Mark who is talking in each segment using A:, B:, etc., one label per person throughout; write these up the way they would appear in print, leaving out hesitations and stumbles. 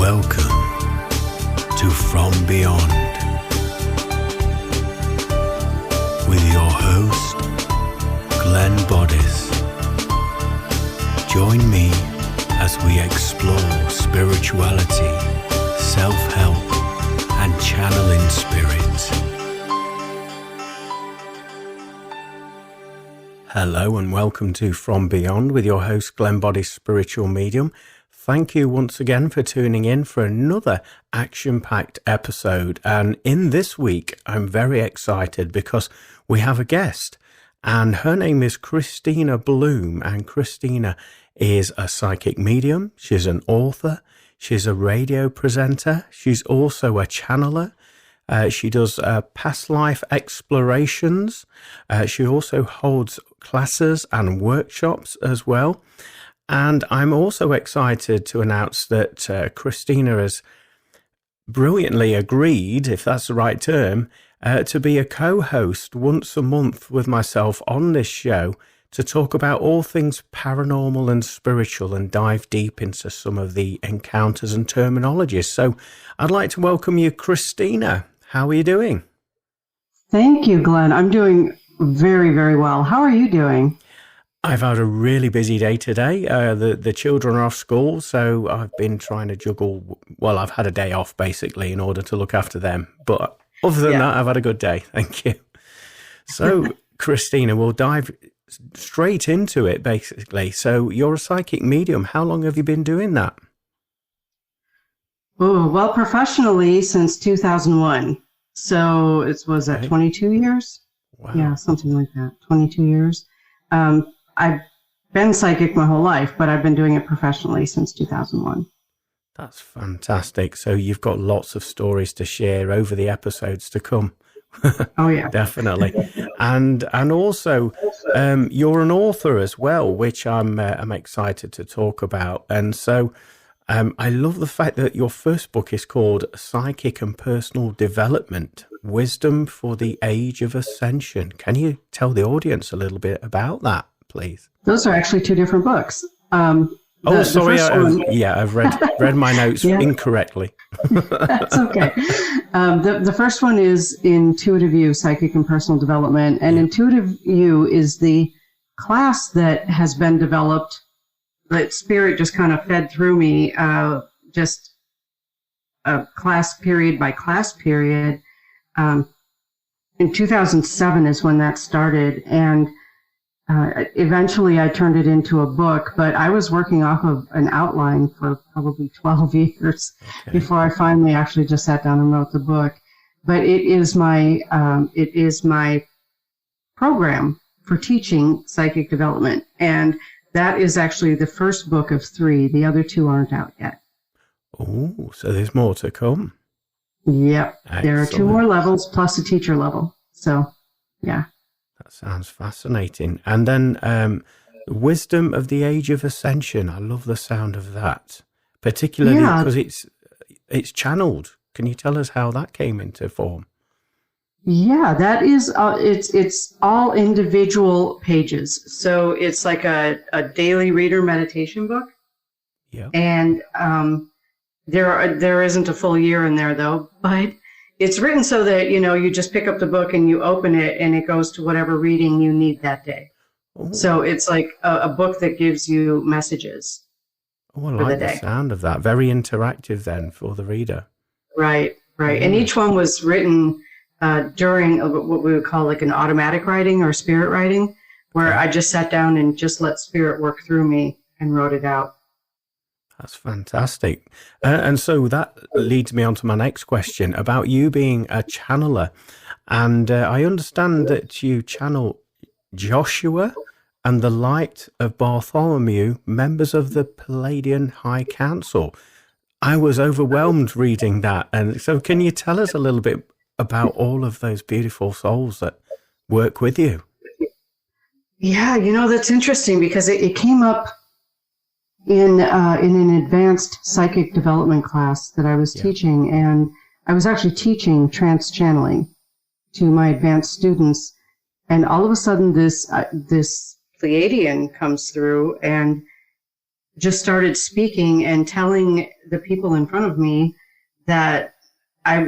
A: Welcome to From Beyond with your host, Glenn Boddice. Join me as we explore spirituality, self-help, and channeling spirits. Hello and welcome to From Beyond with your host, Glenn Boddice, spiritual medium. Thank you once again for tuning in for another action-packed episode. And in this week, I'm very excited because we have a guest, and her name is Kristina Bloom. And Kristina is a psychic medium. She's an author. She's a radio presenter. She's also a channeler. She does past life explorations. She also holds classes and workshops as well. And I'm also excited to announce that Kristina has brilliantly agreed, if that's the right term, to be a co-host once a month with myself on this show to talk about all things paranormal and spiritual and dive deep into some of the encounters and terminologies. So I'd like to welcome you, Kristina. How are you doing?
B: Thank you, Glenn. I'm doing very, very well. How are you doing?
A: I've had a really busy day today. The children are off school, so I've been trying to juggle. Well, I've had a day off, basically, in order to look after them. But other than that, I've had a good day. Thank you. So, Kristina, we'll dive straight into it, basically. So you're a psychic medium. How long have you been doing that?
B: Oh, well, professionally since 2001. So was that 22 years?
A: Wow.
B: Yeah, something like that. 22 years. I've been psychic my whole life, but I've been doing it professionally since 2001.
A: That's fantastic. So you've got lots of stories to share over the episodes to come.
B: Oh, yeah.
A: Definitely. And also, you're an author as well, which I'm excited to talk about. And so I love the fact that your first book is called Psychic and Personal Development, Wisdom for the Age of Ascension. Can you tell the audience a little bit about that, please?
B: Those are actually two different books.
A: Sorry. I've read my notes incorrectly.
B: That's okay. The first one is Intuitive You, Psychic and Personal Development. And Intuitive You is the class that has been developed, that Spirit just kind of fed through me, just a class period by class period. In 2007 is when that started, and eventually I turned it into a book, but I was working off of an outline for probably 12 years before I finally actually just sat down and wrote the book. But it is my program for teaching psychic development, and that is actually the first book of 3. The other 2 aren't out yet.
A: Oh, so there's more to come.
B: Yep.
A: Excellent.
B: There are 2 more levels plus a teacher level. So, yeah.
A: That sounds fascinating. And then Wisdom of the Age of Ascension. I love the sound of that, particularly because it's channeled. Can you tell us how that came into form?
B: Yeah, that is, it's all individual pages. So it's like a daily reader meditation book.
A: Yeah.
B: And there isn't a full year in there though, but it's written so that, you just pick up the book and you open it and it goes to whatever reading you need that day. Ooh. So it's like a book that gives you messages.
A: Oh, I like the sound of that. Very interactive then for the reader.
B: Right. And each one was written during what we would call like an automatic writing or spirit writing, where I just sat down and just let spirit work through me and wrote it out.
A: That's fantastic. And so that leads me on to my next question about you being a channeler. And I understand that you channel Joshua and the Light of Bartholomew, members of the Palladian High Council. I was overwhelmed reading that. And so can you tell us a little bit about all of those beautiful souls that work with you?
B: Yeah, that's interesting because it came up in an advanced psychic development class that I was teaching, and I was actually teaching trance channeling to my advanced students, and all of a sudden this Pleiadian comes through, and just started speaking and telling the people in front of me that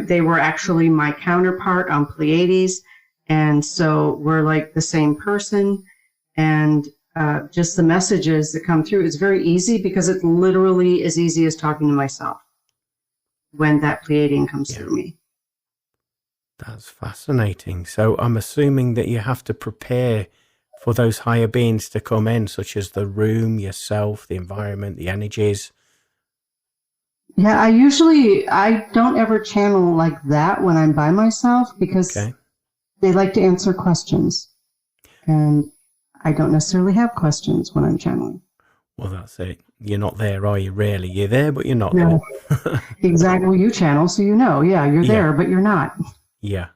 B: they were actually my counterpart on Pleiades. And so we're like the same person. And just the messages that come through, it's very easy because it's literally as easy as talking to myself when that Pleiadian comes through me.
A: That's fascinating. So I'm assuming that you have to prepare for those higher beings to come in, such as the room, yourself, the environment, the energies.
B: Yeah, I don't ever channel like that when I'm by myself because they like to answer questions. And I don't necessarily have questions when I'm channeling.
A: Well, that's it. You're not there, are you, really? You're there, but you're not there.
B: Exactly. Well, you channel, so you know. Yeah, you're there, but you're not.
A: Yeah.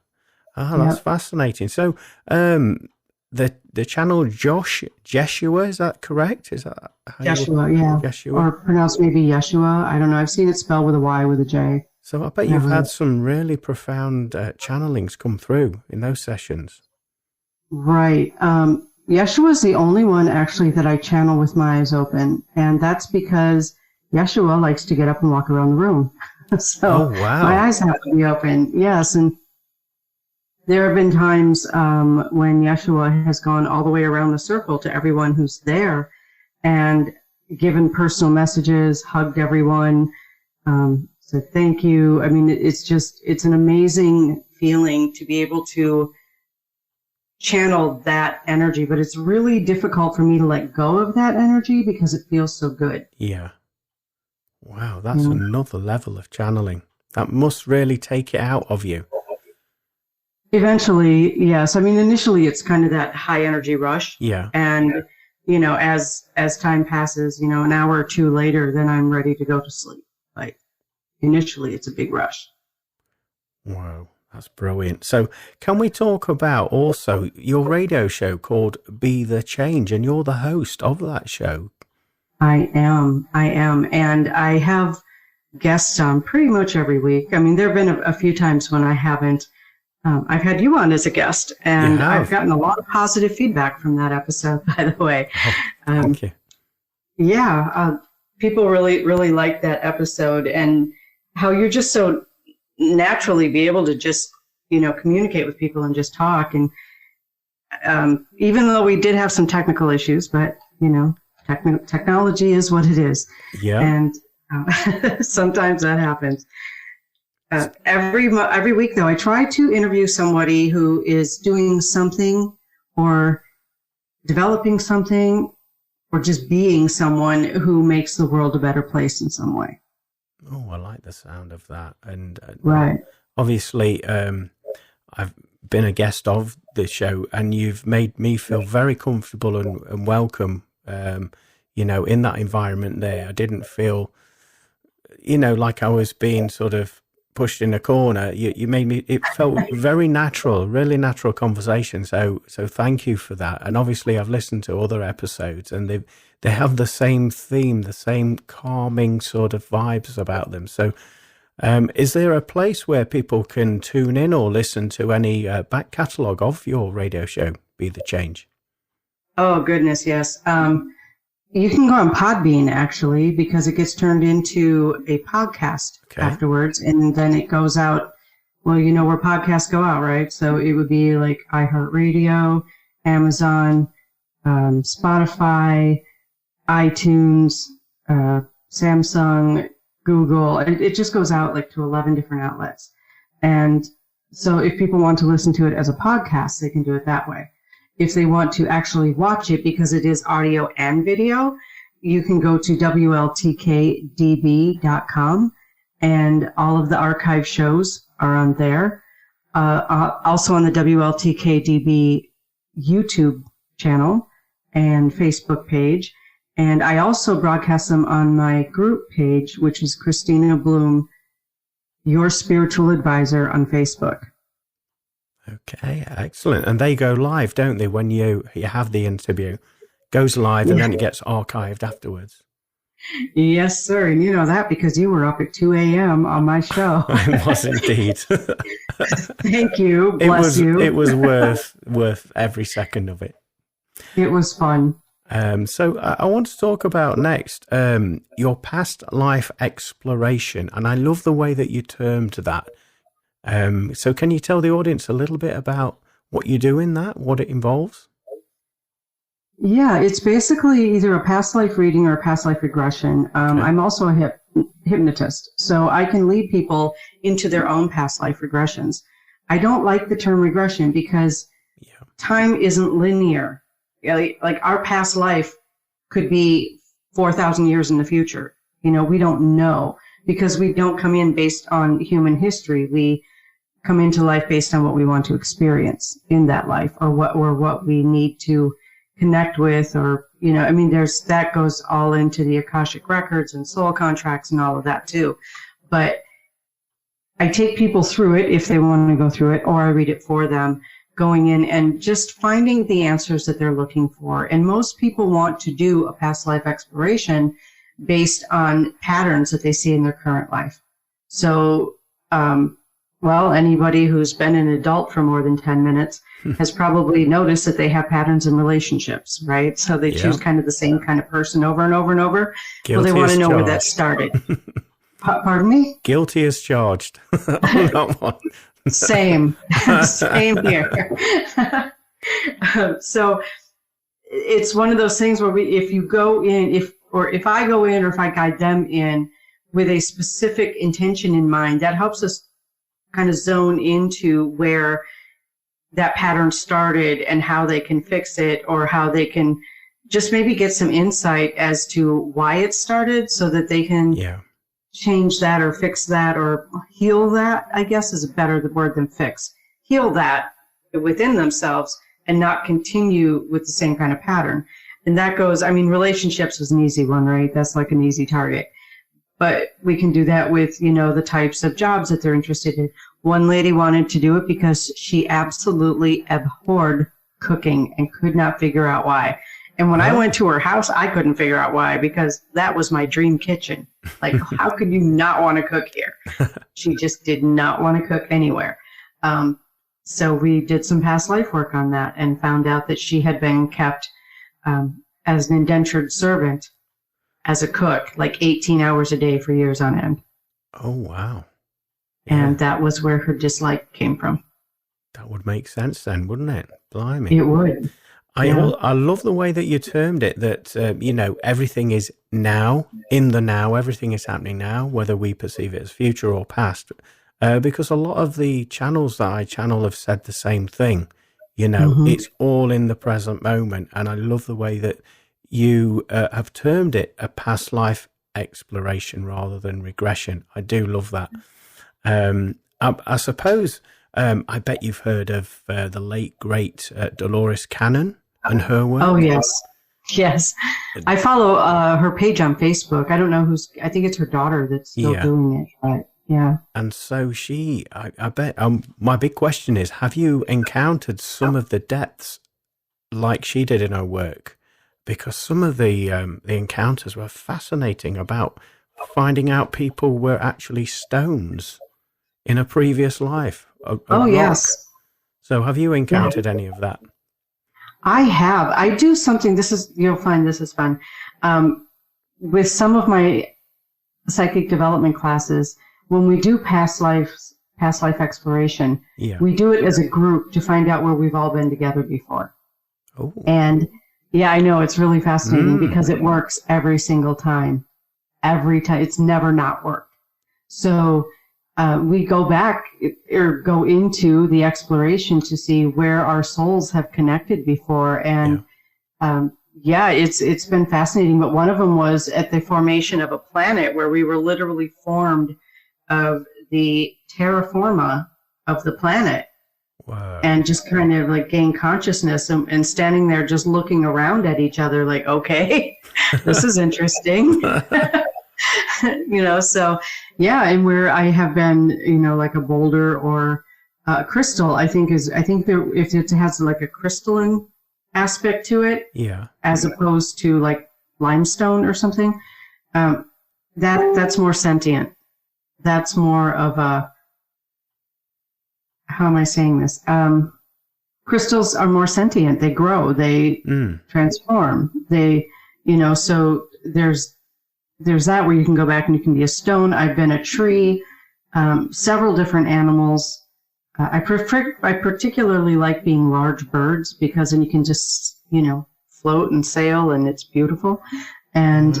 A: Oh, that's fascinating. So, the channel Jeshua, is that correct? Is that how
B: Yeshua,
A: Jeshua?
B: Or pronounced maybe Yeshua. I don't know. I've seen it spelled with a Y with a J.
A: So I bet you've had some really profound channelings come through in those sessions. Right.
B: Yeshua is the only one actually that I channel with my eyes open. And that's because Yeshua likes to get up and walk around the room. So my eyes have to be open. Yes. And there have been times when Yeshua has gone all the way around the circle to everyone who's there and given personal messages, hugged everyone, said thank you. I mean, it's an amazing feeling to be able to channel that energy, but it's really difficult for me to let go of that energy because it feels so good.
A: Yeah. Wow, that's another level of channeling. That must really take it out of you.
B: Eventually, yes. I mean, initially it's kind of that high energy rush.
A: Yeah.
B: And, as time passes, an hour or two later, then I'm ready to go to sleep. Like, initially it's a big rush.
A: Wow. That's brilliant. So can we talk about also your radio show called Be the Change, and you're the host of that show?
B: I am. And I have guests on pretty much every week. I mean, there have been a few times when I haven't. I've had you on as a guest, and I've gotten a lot of positive feedback from that episode, by the way.
A: Thank you.
B: Yeah. People really, really like that episode, and how you're just so naturally be able to just, communicate with people and just talk. And even though we did have some technical issues, but, technology is what it is.
A: Yeah.
B: And sometimes that happens. Every week, though, I try to interview somebody who is doing something or developing something or just being someone who makes the world a better place in some way.
A: Oh, I like the sound of that. And
B: right.
A: Obviously, I've been a guest of the show, and you've made me feel very comfortable and welcome, in that environment there. I didn't feel, like I was being sort of pushed in a corner. You made me, it felt very natural, really natural conversation. So thank you for that. And obviously I've listened to other episodes, and they have the same theme, the same calming sort of vibes about them. So is there a place where people can tune in or listen to any back catalogue of your radio show, Be the Change?
B: Oh, goodness, yes. You can go on Podbean, actually, because it gets turned into a podcast afterwards, and then it goes out, well, where podcasts go out, right? So it would be like iHeartRadio, Amazon, Spotify, iTunes, Samsung, Google. It just goes out like to 11 different outlets. And so if people want to listen to it as a podcast, they can do it that way. If they want to actually watch it, because it is audio and video, you can go to WLTKDB.com, and all of the archive shows are on there. Also on the WLTKDB YouTube channel and Facebook page. And I also broadcast them on my group page, which is Kristina Bloom, Your Spiritual Advisor, on Facebook.
A: Okay, excellent. And they go live, don't they, when you have the interview? Goes live and then it gets archived afterwards.
B: Yes, sir. And you know that because you were up at 2 a.m. on my show.
A: I was indeed.
B: Thank you. Bless you.
A: It was worth every second of it.
B: It was fun.
A: So I want to talk about next your past life exploration, and I love the way that you termed that. So can you tell the audience a little bit about what you do in that, what it involves?
B: Yeah, it's basically either a past life reading or a past life regression.
A: Okay.
B: I'm also a hypnotist, so I can lead people into their own past life regressions. I don't like the term regression because time isn't linear. Like our past life could be 4,000 years in the future. We don't know because we don't come in based on human history. We come into life based on what we want to experience in that life or what we need to connect with, or that goes all into the Akashic records and soul contracts and all of that too. But I take people through it if they want to go through it, or I read it for them, going in and just finding the answers that they're looking for. And most people want to do a past life exploration based on patterns that they see in their current life. So, anybody who's been an adult for more than 10 minutes has probably noticed that they have patterns in relationships, right? So they choose kind of the same kind of person over and over and over. Well, they want to know where that started. Pardon me?
A: Guilty as charged on that one.
B: Same here. So it's one of those things where if you go in, if I go in, or if I guide them in with a specific intention in mind, that helps us kind of zone into where that pattern started and how they can fix it, or how they can just maybe get some insight as to why it started, so that they can change that or fix that or heal that, I guess is a better word than fix. Heal that within themselves and not continue with the same kind of pattern. And that goes, relationships was an easy one, right? That's like an easy target. But we can do that with, the types of jobs that they're interested in. One lady wanted to do it because she absolutely abhorred cooking and could not figure out why. And when I went to her house, I couldn't figure out why, because that was my dream kitchen. Like, how could you not want to cook here? She just did not want to cook anywhere. So we did some past life work on that and found out that she had been kept as an indentured servant as a cook, like 18 hours a day for years on end.
A: Oh, wow.
B: Yeah. And that was where her dislike came from.
A: That would make sense then, wouldn't it? Blimey.
B: It would.
A: I love the way that you termed it, that, everything is now, in the now, everything is happening now, whether we perceive it as future or past. Because a lot of the channels that I channel have said the same thing. It's all in the present moment. And I love the way that you have termed it a past life exploration rather than regression. I do love that. I suppose, I bet you've heard of the late, great Dolores Cannon and her work. Oh,
B: yes. Yes. I follow her page on Facebook. I don't know I think it's her daughter that's still doing it, but yeah.
A: And so I bet, my big question is, have you encountered some of the depths like she did in her work? Because some of the encounters were fascinating, about finding out people were actually stones in a previous life.
B: Yes.
A: So have you encountered any of that?
B: I have. I do something, you'll find this is fun. With some of my psychic development classes, when we do past life exploration, we do it as a group to find out where we've all been together before.
A: Oh.
B: And I know it's really fascinating because it works every single time. Every time. It's never not worked. So we go back or go into the exploration to see where our souls have connected before. And it's been fascinating. But one of them was at the formation of a planet where we were literally formed of the terra firma of the planet.
A: Wow.
B: And just kind of like gain consciousness and standing there just looking around at each other like, okay, this is interesting. So and where I have been, like a boulder or a crystal, I think if it has like a crystalline aspect to it, as opposed to like limestone or something, that's more sentient. That's more of a, how am I saying this? crystals are more sentient. They grow, they transform. They, so there's that where you can go back and you can be a stone. I've been a tree, several different animals. I particularly like being large birds because then you can just, float and sail and it's beautiful. And,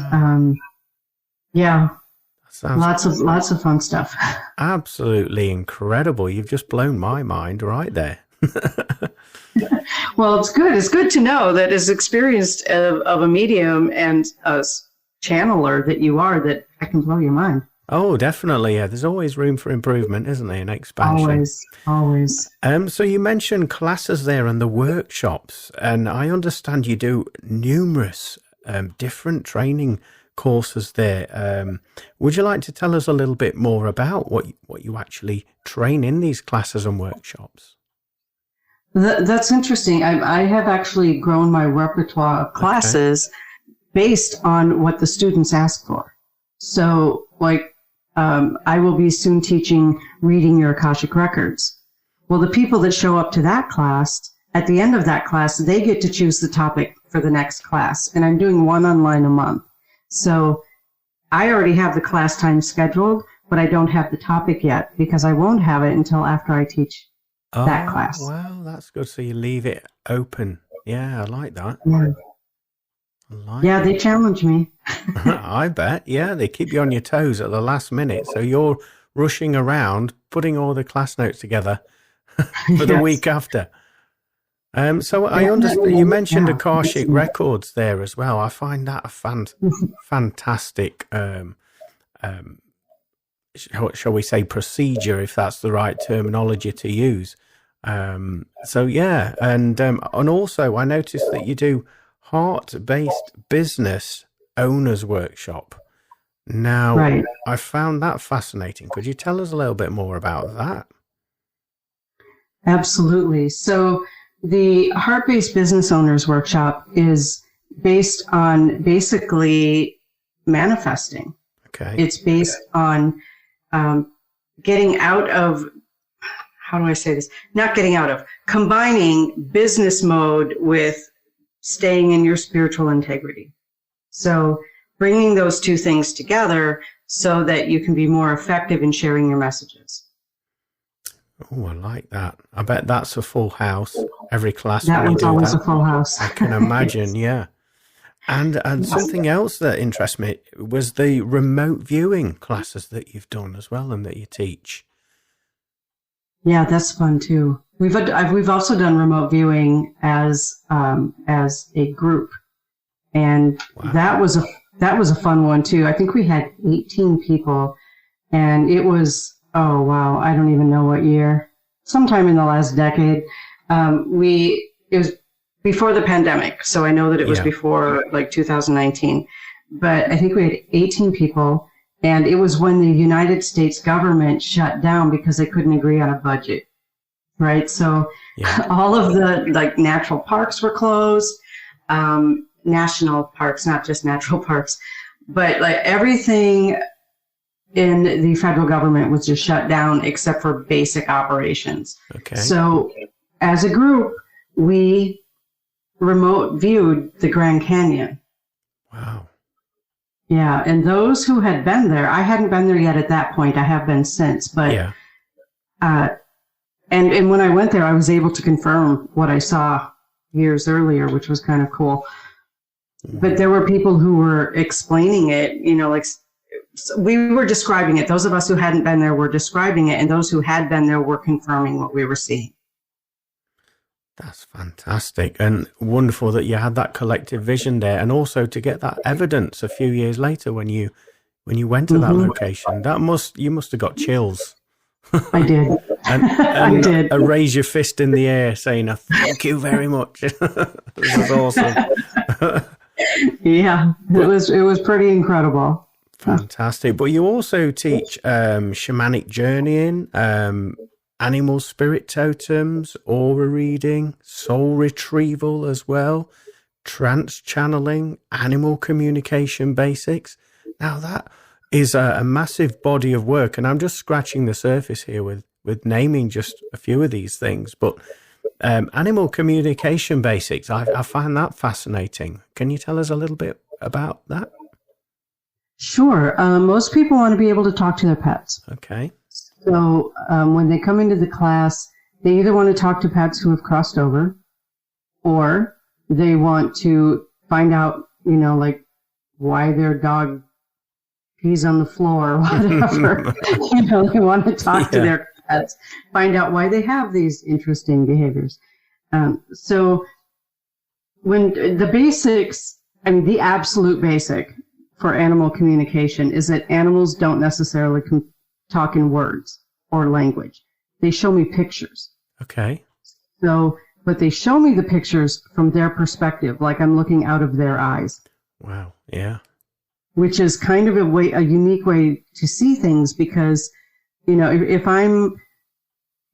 B: lots of fun stuff.
A: Absolutely incredible. You've just blown my mind right there.
B: Well, it's good. It's good to know that as experienced of a medium and a channeler that you are, that I can blow your mind.
A: Oh, definitely. Yeah, there's always room for improvement, isn't there, and expansion?
B: Always.
A: So you mentioned classes there and the workshops, and I understand you do numerous different training courses there. Would you like to tell us a little bit more about what you actually train in these classes and workshops?
B: That's interesting. I have actually grown my repertoire of classes based on what the students ask for. So, I will be soon teaching reading your Akashic records. Well, the people that show up to that class, at the end of that class, they get to choose the topic for the next class. And I'm doing one online a month. So I already have the class time scheduled, but I don't have the topic yet because I won't have it until after I teach that class.
A: Wow, that's good. So you leave it open. Yeah, I like that.
B: Yeah, they challenge me.
A: I bet. Yeah, they keep you on your toes at the last minute. So you're rushing around, putting all the class notes together for the week after. So I understand you mentioned Akashic records there as well. I find that a fantastic, shall we say, procedure, if that's the right terminology to use. So yeah, and also I noticed that you do heart-based business owners workshop. Now, I found that fascinating. Could you tell us a little bit more about that?
B: Absolutely. So the Heart-Based Business Owners Workshop is based on basically manifesting. Okay. It's based on getting out of, how do I say this? Not getting out of, combining business mode with staying in your spiritual integrity. So bringing those two things together so that you can be more effective in sharing your messages.
A: Oh, I like that. I bet that's a full house. Every class.
B: That one's always a full house.
A: I can imagine, yeah. And something else that interests me was the remote viewing classes that you've done as well and that you teach.
B: Yeah, that's fun too. We've also done remote viewing as a group, and that was a fun one too. I think we had 18 people, and it was I don't even know what year. Sometime in the last decade. It was before the pandemic, so I know that it was before 2019. But I think we had 18 people, and it was when the United States government shut down because they couldn't agree on a budget. Right, so all of the natural parks were closed, national parks, not just natural parks, but everything in the federal government was just shut down except for basic operations. Okay. So as a group, we remote viewed the Grand Canyon. Wow. Yeah, and those who had been there, I hadn't been there yet at that point. I have been since, but And when I went there, I was able to confirm what I saw years earlier, which was kind of cool. But there were people who were explaining it, we were describing it. Those of us who hadn't been there were describing it, and those who had been there were confirming what we were seeing.
A: That's fantastic and wonderful that you had that collective vision there, and also to get that evidence a few years later when you went to that location. You must have got chills.
B: I did.
A: And I did. Raise your fist in the air saying, thank you very much. This is awesome.
B: Yeah, it was pretty incredible.
A: Fantastic. But you also teach shamanic journeying, animal spirit totems, aura reading, soul retrieval as well, trance channeling, animal communication basics. Now that is a massive body of work, and I'm just scratching the surface here with naming just a few of these things. But animal communication basics. I find that fascinating. Can you tell us a little bit about that?
B: Sure. Most people want to be able to talk to their pets.
A: Okay.
B: So when they come into the class, they either want to talk to pets who have crossed over, or they want to find out, like why their dog pees on the floor or whatever. They want to talk to their pets, find out why they have these interesting behaviors. So when the basics, the absolute basic for animal communication is that animals don't necessarily talk in words or language. They show me pictures.
A: Okay.
B: So, but they show me the pictures from their perspective, like I'm looking out of their eyes.
A: Wow. Yeah.
B: Which is kind of a unique way to see things, because, if I'm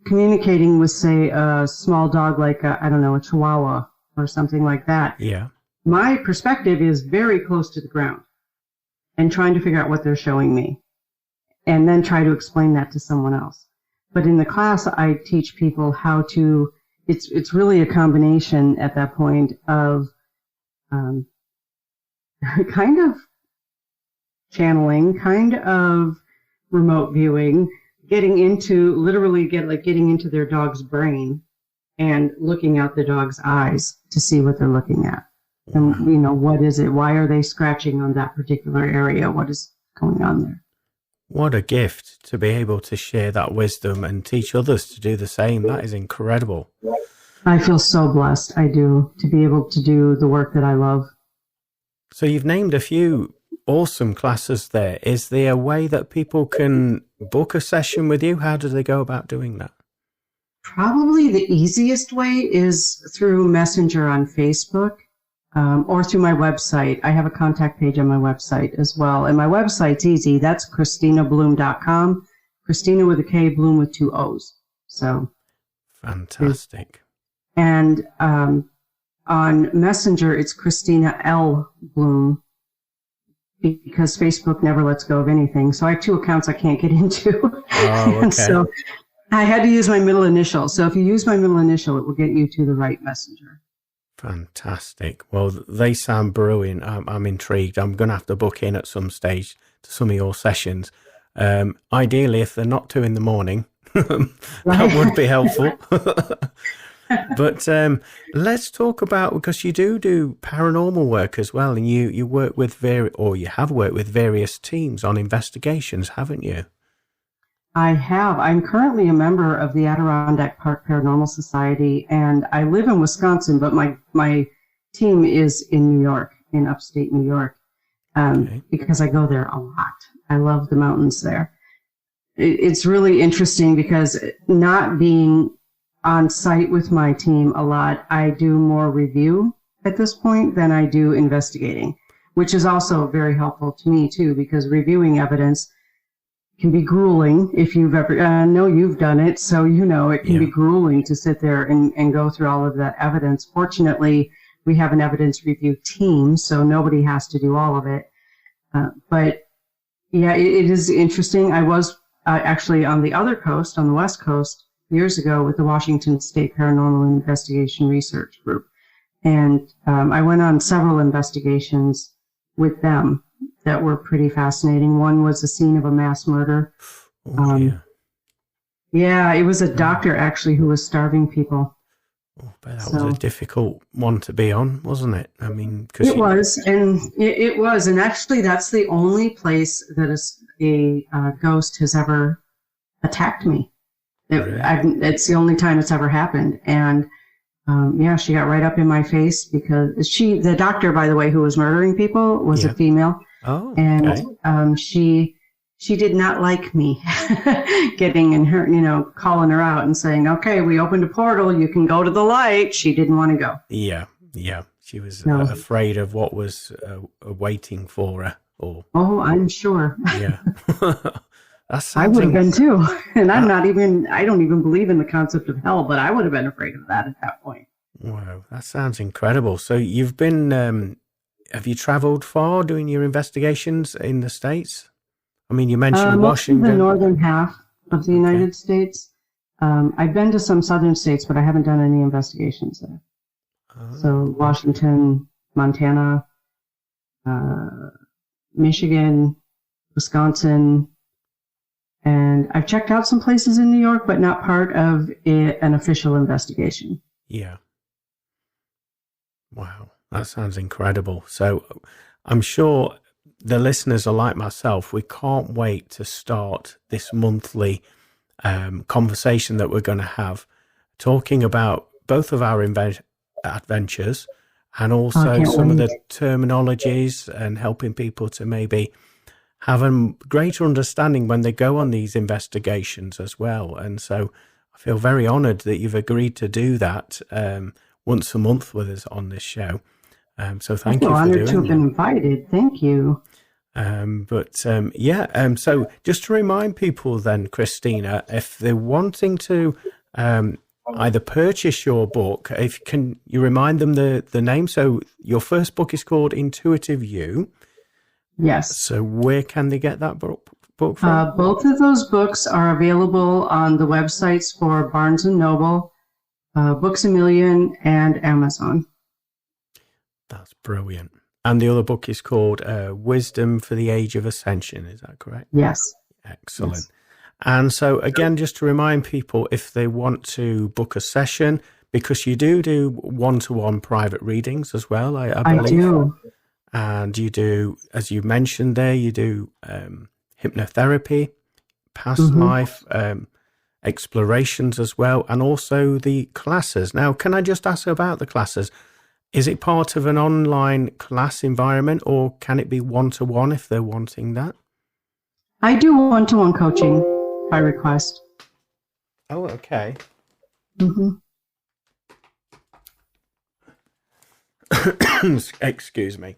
B: communicating with, say, a small dog like a Chihuahua or something like that.
A: Yeah.
B: My perspective is very close to the ground and trying to figure out what they're showing me, and then try to explain that to someone else. But in the class, I teach people how to, it's really a combination at that point of kind of channeling, kind of remote viewing, getting into their dog's brain and looking out the dog's eyes to see what they're looking at. And, what is it? Why are they scratching on that particular area? What is going on there?
A: What a gift to be able to share that wisdom and teach others to do the same. That is incredible.
B: I feel so blessed. I do, to be able to do the work that I love.
A: So you've named a few awesome classes there. Is there a way that people can book a session with you? How do they go about doing that?
B: Probably the easiest way is through Messenger on Facebook. Or through my website. I have a contact page on my website as well. And my website's easy. That's KristinaBloom.com. Kristina with a K, Bloom with 2 O's. So
A: fantastic.
B: And on Messenger, it's Kristina L. Bloom, because Facebook never lets go of anything. So I have 2 accounts I can't get into.
A: Oh, okay.
B: And so I had to use my middle initial. So if you use my middle initial, it will get you to the right messenger.
A: Fantastic. Well, they sound brilliant. I'm intrigued. I'm going to have to book in at some stage to some of your sessions. Ideally, if they're not 2 a.m, that would be helpful. But let's talk about, because you do paranormal work as well, and you work with you have worked with various teams on investigations, haven't you?
B: I have. I'm currently a member of the Adirondack Park Paranormal Society, and I live in Wisconsin, but my team is in New York, in upstate New York, because I go there a lot. I love the mountains there. It's really interesting because not being on site with my team a lot, I do more review at this point than I do investigating, which is also very helpful to me too, because reviewing evidence can be grueling if you've ever, I know you've done it, so it can be grueling to sit there and go through all of that evidence. Fortunately, we have an evidence review team, so nobody has to do all of it. But yeah, it is interesting. I was actually on the other coast, on the West Coast, years ago with the Washington State Paranormal Investigation Research Group. And I went on several investigations with them that were pretty fascinating. One was the scene of a mass murder. Yeah, it was a doctor actually who was starving people.
A: Oh, but that was a difficult one to be on, wasn't it? I mean,
B: it was, and actually that's the only place that a ghost has ever attacked me. It's the only time it's ever happened, and she got right up in my face because the doctor, by the way, who was murdering people was a female.
A: Oh,
B: and she did not like me getting in her, calling her out and saying, okay, we opened a portal, you can go to the light. She didn't want to go.
A: Yeah. She was afraid of what was waiting for her.
B: Oh, I'm sure.
A: Yeah.
B: I would have been too. And I don't even believe in the concept of hell, but I would have been afraid of that at that point.
A: Wow, that sounds incredible. So you've been, have you traveled far doing your investigations in the States? I mean, you mentioned Washington.
B: The northern half of the United States. I've been to some southern states, but I haven't done any investigations there. So Washington, Montana, Michigan, Wisconsin, and I've checked out some places in New York, but not part of an official investigation.
A: Yeah. Wow, that sounds incredible. So I'm sure the listeners are like myself. We can't wait to start this monthly conversation that we're going to have, talking about both of our adventures and also some of the terminologies, and helping people to maybe have a greater understanding when they go on these investigations as well. And so I feel very honored that you've agreed to do that once a month with us on this show. So thank you for doing that.
B: Honored to have been invited. Thank you.
A: So just to remind people then, Kristina, if they're wanting to either purchase your book, can you remind them the name? So your first book is called Intuitive You.
B: Yes.
A: So where can they get that book from?
B: Both of those books are available on the websites for Barnes & Noble, Books A Million, and Amazon.
A: That's brilliant. And the other book is called Wisdom for the Age of Ascension. Is that correct?
B: Yes.
A: Excellent.
B: Yes.
A: And so again, just to remind people, if they want to book a session, because you do one-to-one private readings as well, I believe.
B: I do.
A: And you do, as you mentioned there, you do hypnotherapy, past life explorations as well, and also the classes. Now, can I just ask about the classes? Is it part of an online class environment, or can it be one-to-one if they're wanting that?
B: I do one-to-one coaching by request.
A: Oh, okay. Excuse me.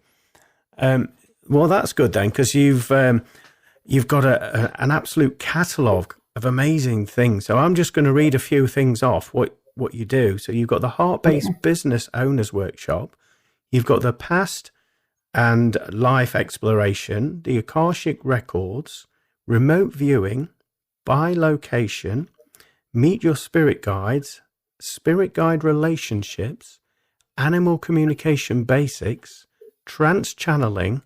A: Well, that's good then, because you've got an absolute catalogue of amazing things. So I'm just going to read a few things off what you do. So you've got the Heart-Based Business Owners Workshop. You've got the Past and Life Exploration, the Akashic Records, Remote Viewing, By Location, Meet Your Spirit Guides, Spirit Guide Relationships, Animal Communication Basics, Trance Channeling,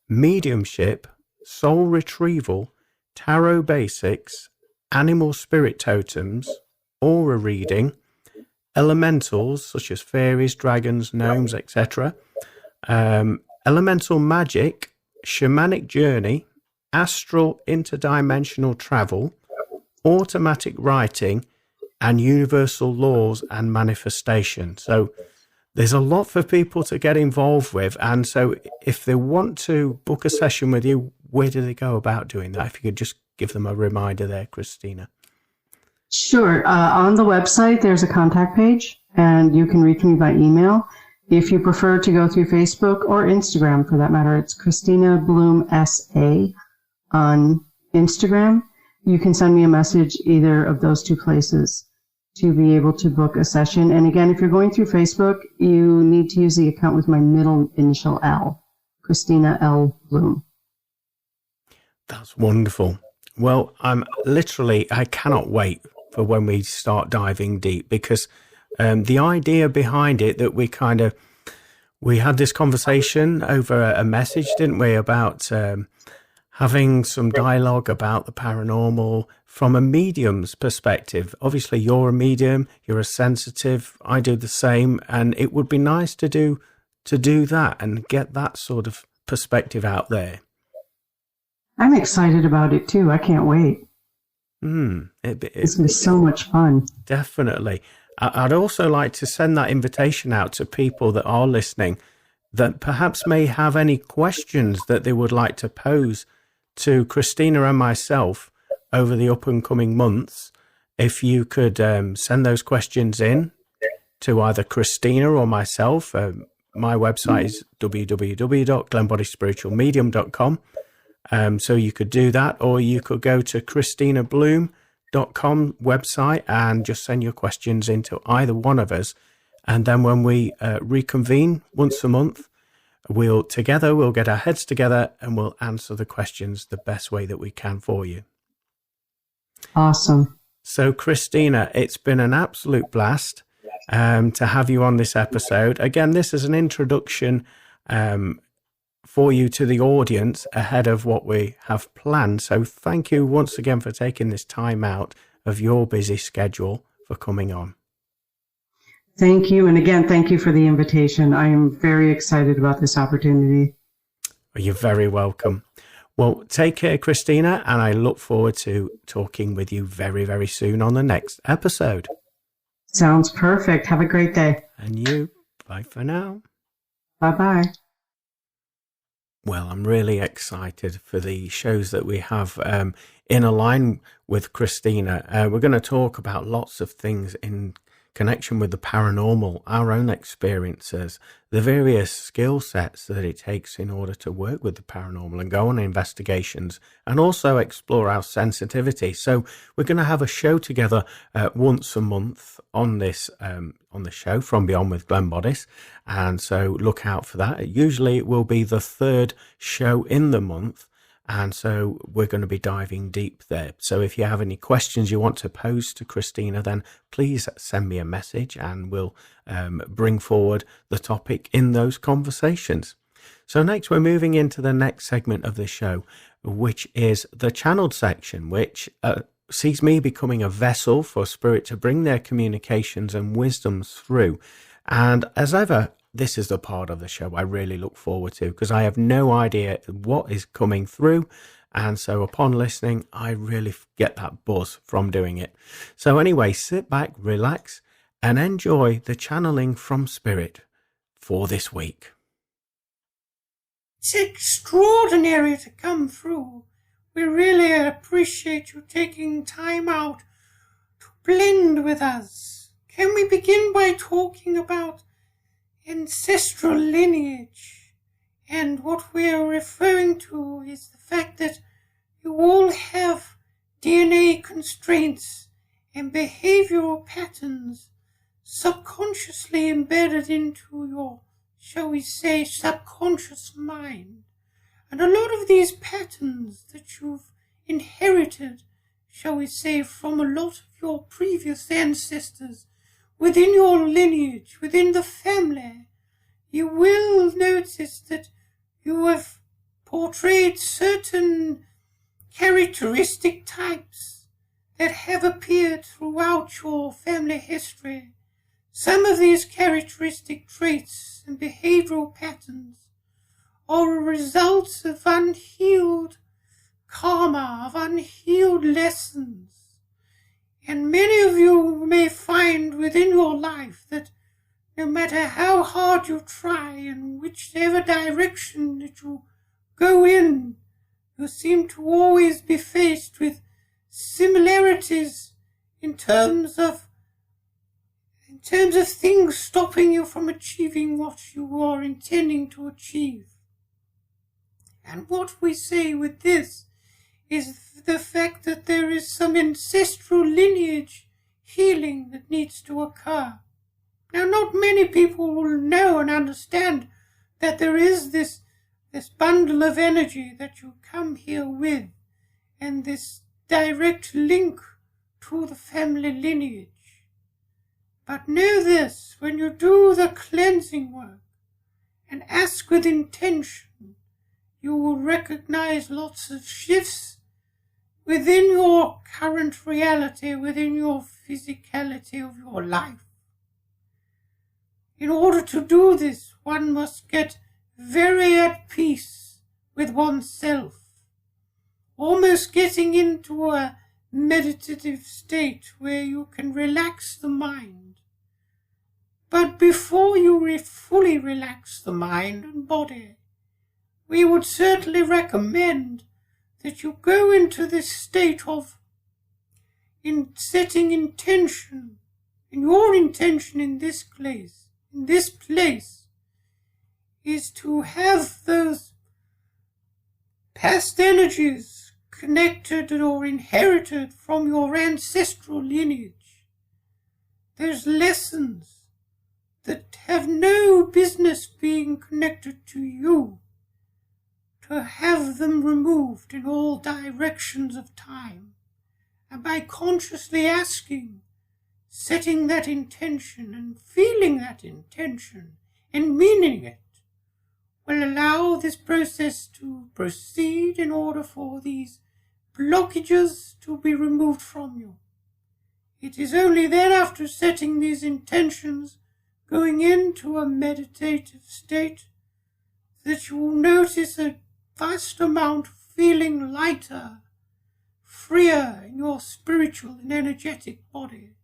A: Mediumship, Soul Retrieval, Tarot Basics, Animal Spirit Totems, Aura Reading, Elementals such as fairies, dragons, gnomes, etc., Elemental Magic, Shamanic Journey, Astral Interdimensional Travel, Automatic Writing, and Universal Laws and Manifestation. So there's a lot for people to get involved with. And so if they want to book a session with you, where do they go about doing that? If you could just give them a reminder there, Kristina.
B: Sure. On the website, there's a contact page, and you can reach me by email. If you prefer to go through Facebook or Instagram, for that matter, it's Kristina Bloom SA on Instagram. You can send me a message either of those two places to be able to book a session. And again, if you're going through Facebook, you need to use the account with my middle initial L, Kristina L. Bloom.
A: That's wonderful. Well, I cannot wait for when we start diving deep, because the idea behind it that we had this conversation over a message, didn't we, about having some dialogue about the paranormal from a medium's perspective. Obviously, you're a medium, you're a sensitive, I do the same, and it would be nice to do that and get that sort of perspective out there.
B: I'm excited about it too. I can't wait. It's going to be so much fun.
A: Definitely. I'd also like to send that invitation out to people that are listening that perhaps may have any questions that they would like to pose to Kristina and myself over the up and coming months. If you could send those questions in to either Kristina or myself. My website is www.glennboddicespiritualmedium.com. So you could do that, or you could go to kristinabloom.com website and just send your questions into either one of us. And then when we reconvene once a month, we'll get our heads together and we'll answer the questions the best way that we can for you.
B: Awesome.
A: So, Kristina, it's been an absolute blast to have you on this episode. Again, this is an introduction for you to the audience ahead of what we have planned. So thank you once again for taking this time out of your busy schedule for coming on.
B: Thank you. And again, thank you for the invitation. I am very excited about this opportunity.
A: You're very welcome. Well, take care, Kristina, and I look forward to talking with you very, very soon on the next episode.
B: Sounds perfect. Have a great day.
A: And you. Bye for now.
B: Bye-bye.
A: Well, I'm really excited for the shows that we have in a line with Kristina. We're going to talk about lots of things in connection with the paranormal, our own experiences, the various skill sets that it takes in order to work with the paranormal and go on investigations, and also explore our sensitivity. So we're going to have a show together once a month on this on the show From Beyond with Glenn Boddice, and so look out for that. Usually it will be the third show in the month, and so we're going to be diving deep there. So if you have any questions you want to pose to Kristina, then please send me a message and we'll bring forward the topic in those conversations. So next, we're moving into the next segment of the show, which is the channeled section, which sees me becoming a vessel for spirit to bring their communications and wisdoms through. And as ever, this is the part of the show I really look forward to, because I have no idea what is coming through. And so upon listening, I really get that buzz from doing it. So anyway, sit back, relax, and enjoy the channeling from spirit for this week.
C: It's extraordinary to come through. We really appreciate you taking time out to blend with us. Can we begin by talking about ancestral lineage? And what we are referring to is the fact that you all have DNA constraints and behavioral patterns subconsciously embedded into your, shall we say, subconscious mind. And a lot of these patterns that you've inherited, shall we say, from a lot of your previous ancestors, within your lineage, within the family, you will notice that you have portrayed certain characteristic types that have appeared throughout your family history. Some of these characteristic traits and behavioral patterns are a result of unhealed karma, of unhealed lessons. And many of you may find within your life that no matter how hard you try and whichever direction that you go in, you seem to always be faced with similarities in terms of things stopping you from achieving what you are intending to achieve. And what we say with this is the fact that there is some ancestral lineage healing that needs to occur. Now, not many people will know and understand that there is this bundle of energy that you come here with, and this direct link to the family lineage. But know this, when you do the cleansing work and ask with intention, you will recognize lots of shifts within your current reality, within your physicality of your life. In order to do this, one must get very at peace with oneself, almost getting into a meditative state where you can relax the mind. But before you fully relax the mind and body, we would certainly recommend that you go into this state of setting intention, and your intention in this place is to have those past energies connected or inherited from your ancestral lineage. There's lessons that have no business being connected to you, to have them removed in all directions of time, And by consciously asking, setting that intention and feeling that intention and meaning it, will allow this process to proceed in order for these blockages to be removed from you. It is only then, after setting these intentions, going into a meditative state, that you will notice a vast amount of feeling lighter, freer in your spiritual and energetic body.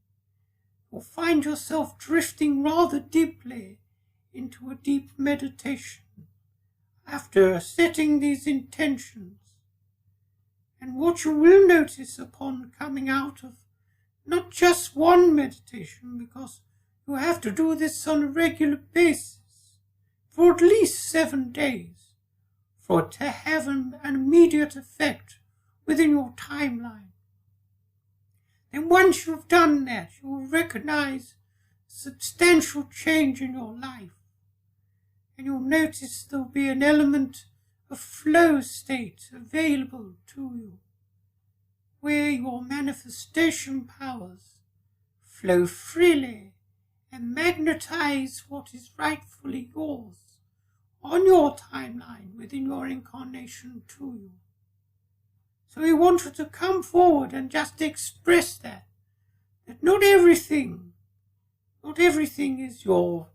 C: You'll find yourself drifting rather deeply into a deep meditation after setting these intentions. And what you will notice upon coming out of not just one meditation, because you have to do this on a regular basis for at least 7 days for it to have an immediate effect within your timeline. And once you've done that, you will recognize substantial change in your life. And you'll notice there'll be an element of flow state available to you, where your manifestation powers flow freely and magnetize what is rightfully yours on your timeline within your incarnation to you. So we want you to come forward and just express that not everything is your,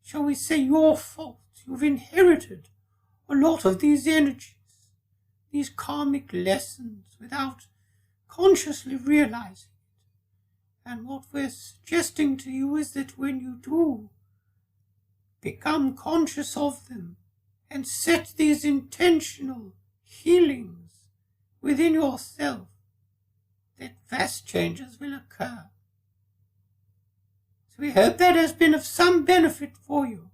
C: shall we say, your fault. You've inherited a lot of these energies, these karmic lessons, without consciously realizing it. And what we're suggesting to you is that when you do become conscious of them and set these intentional healings within yourself, that vast changes will occur. So we hope that has been of some benefit for you.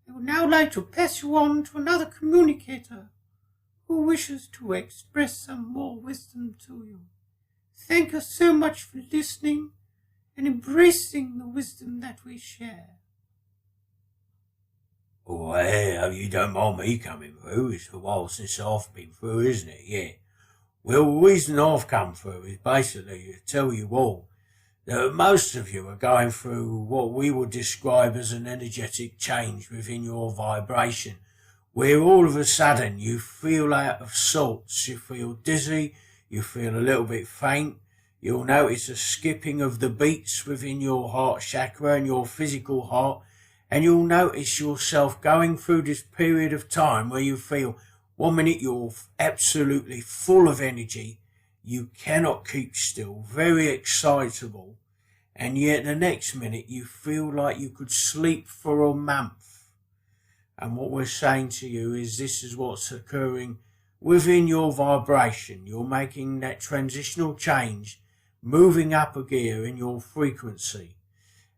C: I would now like to pass you on to another communicator who wishes to express some more wisdom to you. Thank you so much for listening and embracing the wisdom that we share.
D: Oh, hey, hope you don't mind me coming through. It's a while since I've been through, isn't it? Yeah. Well, the reason I've come through is basically to tell you all that most of you are going through what we would describe as an energetic change within your vibration, where all of a sudden you feel out of sorts, you feel dizzy, you feel a little bit faint, you'll notice a skipping of the beats within your heart chakra and your physical heart, and you'll notice yourself going through this period of time where you feel 1 minute you're absolutely full of energy, you cannot keep still, very excitable, and yet the next minute you feel like you could sleep for a month. And what we're saying to you is this is what's occurring within your vibration. You're making that transitional change, moving up a gear in your frequency.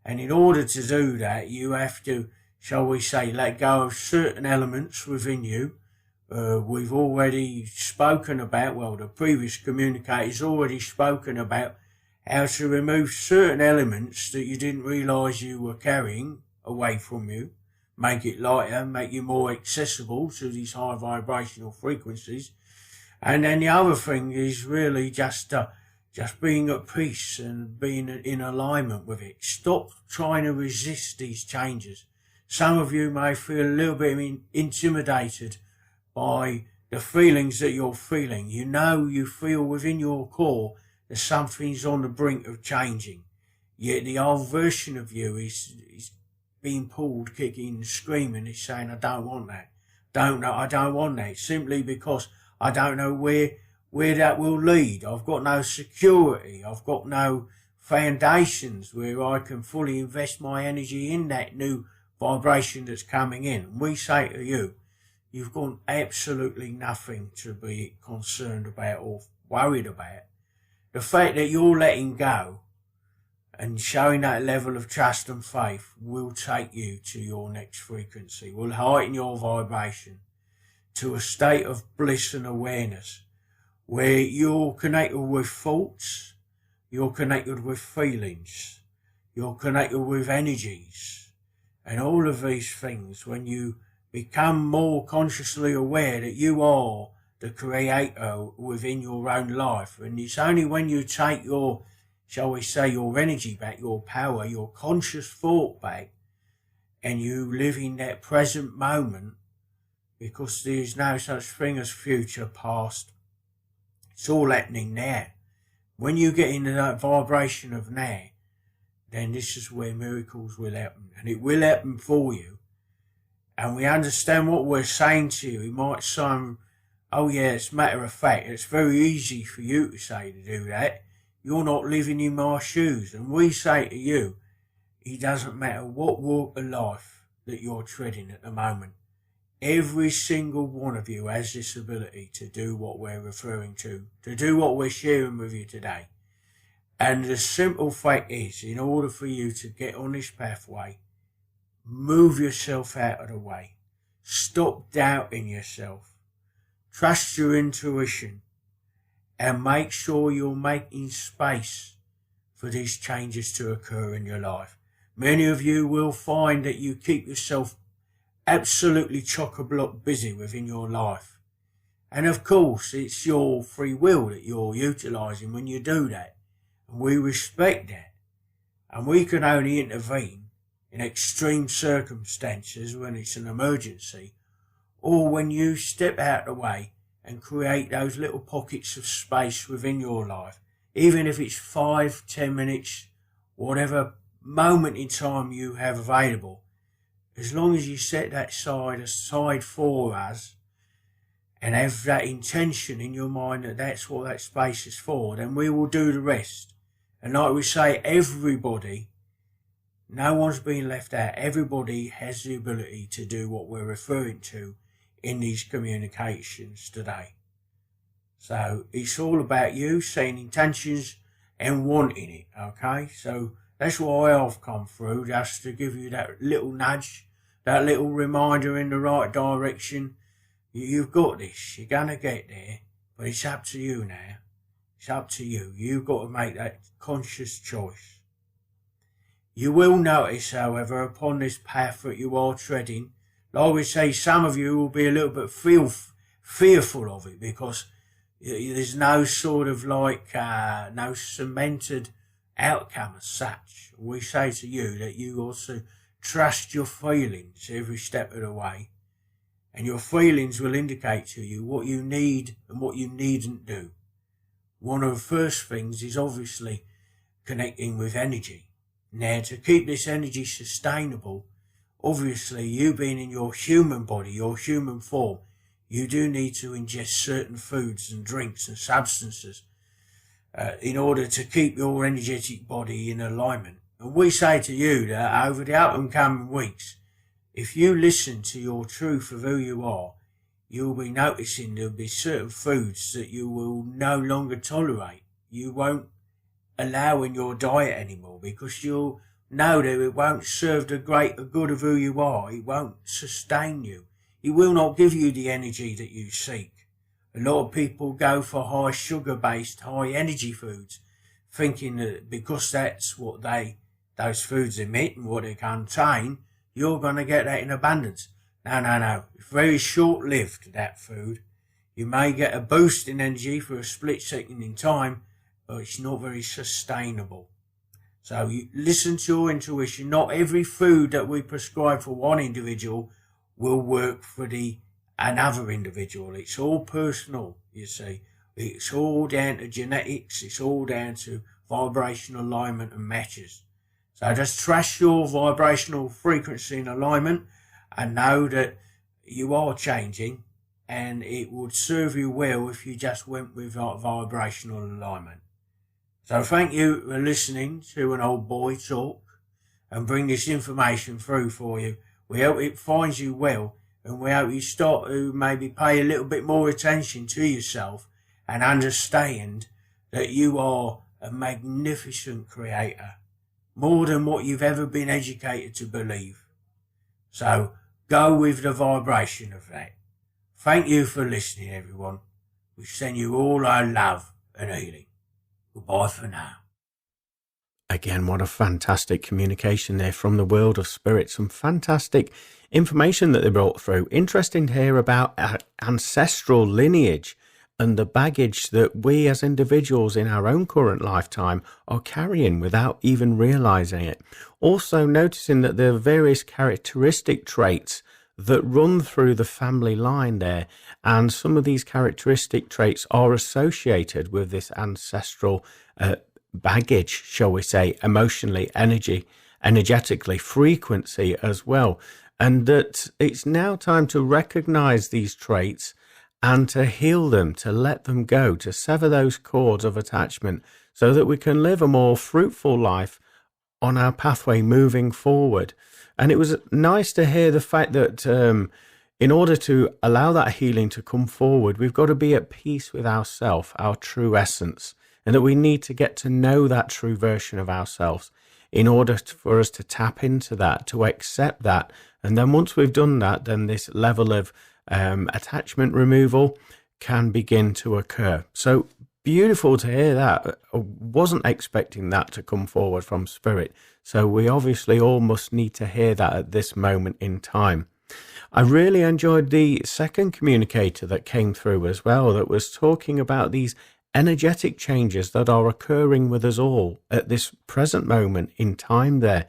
D: And in order to do that, you have to, shall we say, let go of certain elements within you. We've already spoken about, well, the previous communicator's already spoken about how to remove certain elements that you didn't realise you were carrying away from you, make it lighter, make you more accessible to these high vibrational frequencies. And then the other thing is really just being at peace and being in alignment with it. Stop trying to resist these changes. Some of you may feel a little bit intimidated by the feelings that you're feeling. You know, you feel within your core that something's on the brink of changing. Yet the old version of you is being pulled, kicking, screaming. It's saying, I don't want that. I don't want that. Simply because I don't know where that will lead. I've got no security. I've got no foundations where I can fully invest my energy in that new vibration that's coming in. And we say to you, you've got absolutely nothing to be concerned about or worried about. The fact that you're letting go and showing that level of trust and faith will take you to your next frequency, will heighten your vibration to a state of bliss and awareness where you're connected with thoughts, you're connected with feelings, you're connected with energies, and all of these things. When you become more consciously aware that you are the creator within your own life. And it's only when you take your, shall we say, your energy back, your power, your conscious thought back, and you live in that present moment, because there's no such thing as future, past. It's all happening now. When you get into that vibration of now, then this is where miracles will happen. And it will happen for you. And we understand what we're saying to you. It might sound, oh yeah, it's matter of fact. It's very easy for you to say to do that. You're not living in my shoes. And we say to you, it doesn't matter what walk of life that you're treading at the moment. Every single one of you has this ability to do what we're referring to do what we're sharing with you today. And the simple fact is, in order for you to get on this pathway, move yourself out of the way. Stop doubting yourself. Trust your intuition. And make sure you're making space for these changes to occur in your life. Many of you will find that you keep yourself absolutely chock-a-block busy within your life. And of course, it's your free will that you're utilising when you do that. And we respect that. And we can only intervene in extreme circumstances when it's an emergency, or when you step out of the way and create those little pockets of space within your life, even if it's 5, 10 minutes, whatever moment in time you have available. As long as you set that side aside for us and have that intention in your mind that that's what that space is for, then we will do the rest. And like we say, everybody, no one's been left out. Everybody has the ability to do what we're referring to in these communications today. So it's all about you setting intentions and wanting it, okay? So that's why I've come through, just to give you that little nudge, that little reminder in the right direction. You've got this. You're going to get there. But it's up to you now. It's up to you. You've got to make that conscious choice. You will notice, however, upon this path that you are treading, like we say, some of you will be a little bit fearful of it, because there's no sort of no cemented outcome as such. We say to you that you also trust your feelings every step of the way, and your feelings will indicate to you what you need and what you needn't do. One of the first things is obviously connecting with energy. Now, to keep this energy sustainable, obviously you being in your human body, your human form, you do need to ingest certain foods and drinks and substances in order to keep your energetic body in alignment. And we say to you that over the up and coming weeks, if you listen to your truth of who you are, you'll be noticing there'll be certain foods that you will no longer tolerate. You won't allow in your diet anymore, because you'll know that it won't serve the greater good of who you are. It won't sustain you. It will not give you the energy that you seek. A lot of people go for high sugar-based, high energy foods, thinking that because that's what those foods emit and what they contain, you're going to get that in abundance. No. It's very short-lived, that food. You may get a boost in energy for a split second in time, but it's not very sustainable. So you listen to your intuition. Not every food that we prescribe for one individual will work for another individual. It's all personal, you see. It's all down to genetics. It's all down to vibrational alignment and matches. So just trust your vibrational frequency and alignment, and know that you are changing, and it would serve you well if you just went with vibrational alignment. So thank you for listening to an old boy talk and bring this information through for you. We hope it finds you well, and we hope you start to maybe pay a little bit more attention to yourself and understand that you are a magnificent creator, more than what you've ever been educated to believe. So go with the vibration of that. Thank you for listening, everyone. We send you all our love and healing. Goodbye for now.
A: Again, what a fantastic communication there from the world of spirit. Some fantastic information that they brought through. Interesting to hear about our ancestral lineage and the baggage that we as individuals in our own current lifetime are carrying without even realizing it. Also noticing that there are various characteristic traits that run through the family line there, and some of these characteristic traits are associated with this ancestral baggage, shall we say, emotionally, energetically, frequency as well. And that it's now time to recognize these traits and to heal them, to let them go, to sever those cords of attachment so that we can live a more fruitful life on our pathway moving forward. And it was nice to hear the fact that in order to allow that healing to come forward, we've got to be at peace with ourselves, our true essence, and that we need to get to know that true version of ourselves in order for us to tap into that, to accept that. And then once we've done that, then this level of attachment removal can begin to occur. So beautiful to hear that. I wasn't expecting that to come forward from spirit. So we obviously all must need to hear that at this moment in time. I really enjoyed the second communicator that came through as well, that was talking about these energetic changes that are occurring with us all at this present moment in time there.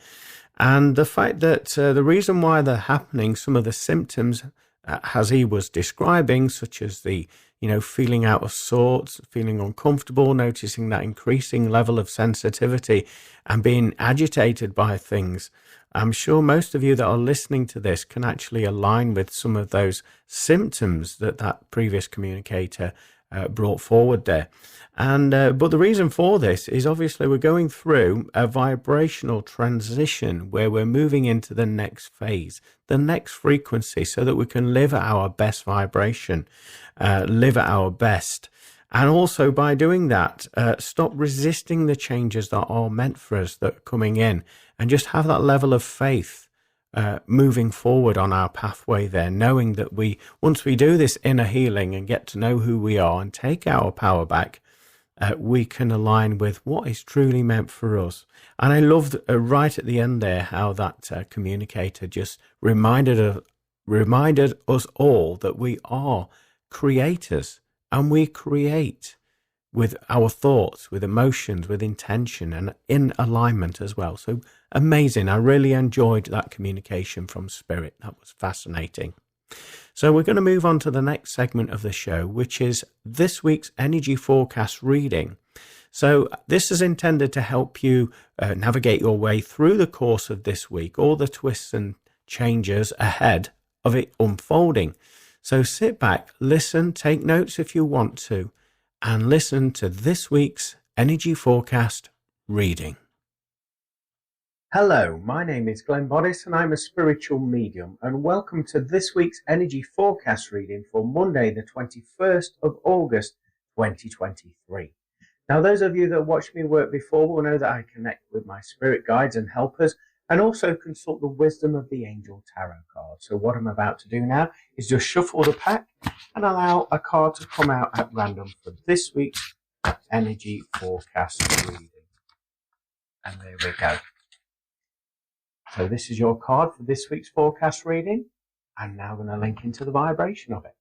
A: And the fact that the reason why they're happening, some of the symptoms, as he was describing, such as the, feeling out of sorts, feeling uncomfortable, noticing that increasing level of sensitivity and being agitated by things. I'm sure most of you that are listening to this can actually align with some of those symptoms that previous communicator brought forward there. And but the reason for this is obviously we're going through a vibrational transition where we're moving into the next phase, the next frequency, so that we can live at our best vibration, live at our best. And also by doing that, stop resisting the changes that are meant for us that are coming in, and just have that level of faith moving forward on our pathway there, knowing that once we do this inner healing and get to know who we are and take our power back, we can align with what is truly meant for us. And I loved right at the end there how that communicator just reminded us all that we are creators, and we create with our thoughts, with emotions, with intention, and in alignment as well. So amazing. I really enjoyed that communication from spirit. That was fascinating. So we're going to move on to the next segment of the show, which is this week's energy forecast reading. So this is intended to help you navigate your way through the course of this week, all the twists and changes ahead of it unfolding. So sit back, listen, take notes if you want to, and listen to this week's energy forecast reading. Hello, my name is Glenn Boddice and I'm a spiritual medium, and welcome to this week's energy forecast reading for Monday the 21st of August 2023. Now, those of you that watched me work before will know that I connect with my spirit guides and helpers and also consult the wisdom of the angel tarot card. So what I'm about to do now is just shuffle the pack and allow a card to come out at random for this week's energy forecast reading. And there we go. So this is your card for this week's forecast reading. I'm now going to link into the vibration of it.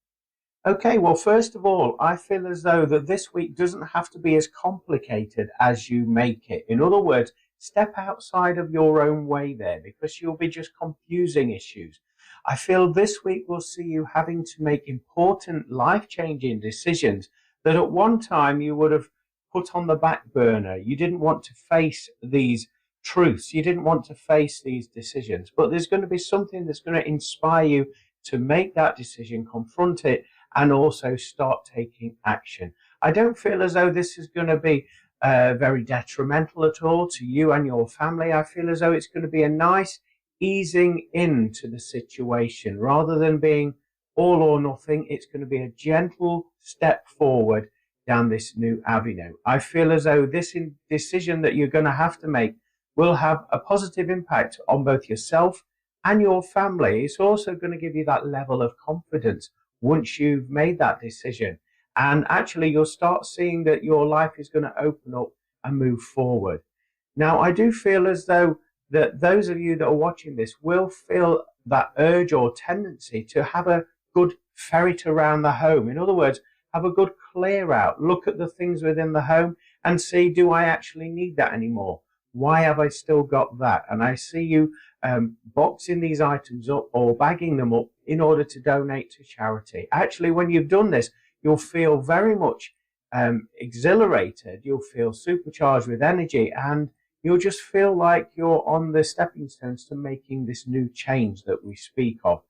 A: Okay, well, first of all, I feel as though that this week doesn't have to be as complicated as you make it. In other words, step outside of your own way there, because you'll be just confusing issues. I feel this week will see you having to make important life-changing decisions that at one time you would have put on the back burner. You didn't want to face these truths. You didn't want to face these decisions. But there's going to be something that's going to inspire you to make that decision, confront it, and also start taking action. I don't feel as though this is going to be very detrimental at all to you and your family. I feel as though it's going to be a nice easing into the situation. Rather than being all or nothing, it's going to be a gentle step forward down this new avenue. I feel as though this decision that you're going to have to make will have a positive impact on both yourself and your family. It's also going to give you that level of confidence once you've made that decision. And actually, you'll start seeing that your life is going to open up and move forward. Now, I do feel as though that those of you that are watching this will feel that urge or tendency to have a good ferret around the home. In other words, have a good clear out, look at the things within the home and see, do I actually need that anymore? Why have I still got that? And I see you boxing these items up or bagging them up in order to donate to charity. Actually, when you've done this, you'll feel very much exhilarated. You'll feel supercharged with energy, and you'll just feel like you're on the stepping stones to making this new change that we speak of.